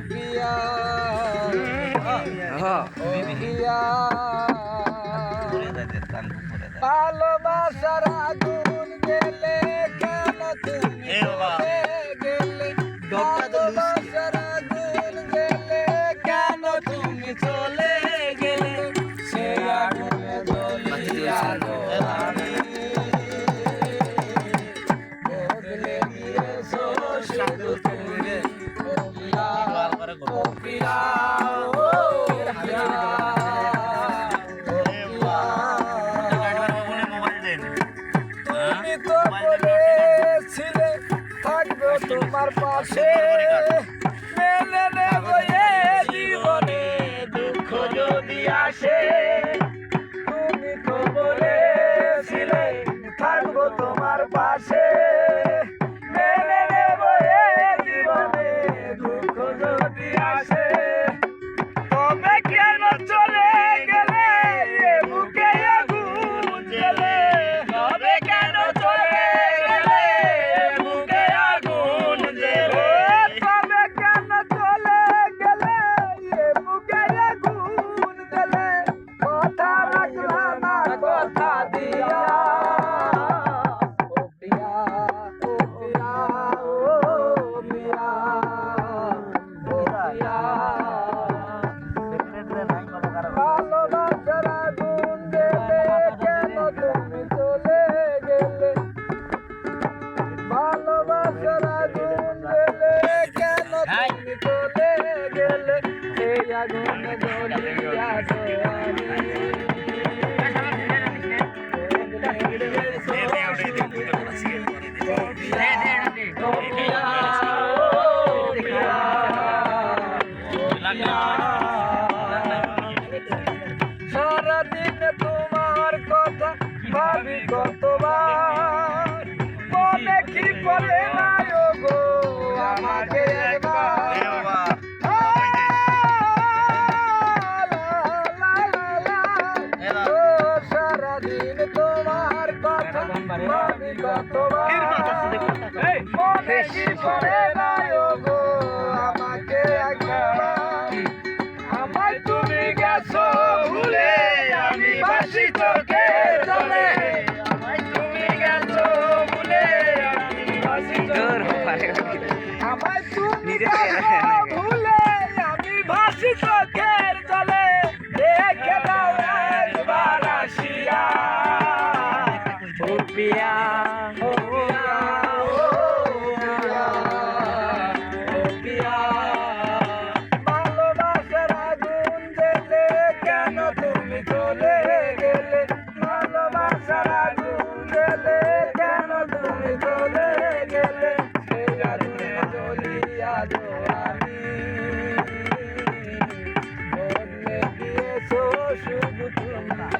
পিয়া পিয়া ভালোবাসার আগুন গেলে কেন তুমি গেলে ভালোবাসার আগুন গেলে কেন তুমি চলে গেলে সে আগুনে জ্বলিয়া আমি বদলে দিয়েছো শুধু তুমি ও পিয়া ও পিয়া ও পিয়া তোমার পাশে মেনে নেব জীবনে দুঃখ যদি আসে তুমি তো বলেছিলে থাকবো তোমার পাশে মেনে নেব জীবনে দুঃখ যদি আসে তবে কেন চলে গেলে বুকে আগুন জ্বলে তবে কেন চলে গেলে বুকে আগুন জ্বলে তবে কেন চলে গেলে বুকে আগুন জ্বলে কথা রাখলা না কথা দিয়া ও পিয়া ও পিয়া ও পিয়া ও পিয়া ভালোবাসার আগুন গেলে কেন তুমি চলে গেলে ভালোবাসার আগুন গেলে কেন তুমি চলে গেলে এই আগুনে জ্বলিয়া সারাদিন তোমার কথা ভাবি কতবার মনে কি পড়ে না গো আমাকে সারাদিন তোমার কথা ভাবি কতবার মনে কি পড়ে না গো আমাকে একবার আমায় তুমি গেছো ভুলে আমি বাসি চোখে চলে আমায় তুমি গেছো ভুলে আমি বাসি চোখে আমায় তুমি গেছো ভুলে আমি বাসি চোখের চলে দেখে দাও একবার আসিয়া ও পিয়া ও পিয়া ও পিয়া ও পিয়া ভালোবাসার আগুন গেলে কেন তুমি চলে গেলে ভালোবাসার আগুন গেলে কেন তুমি চলে গেলে সেই আগুনে জ্বলিয়া আমি বদলে দিয়েছো শুধু তুমি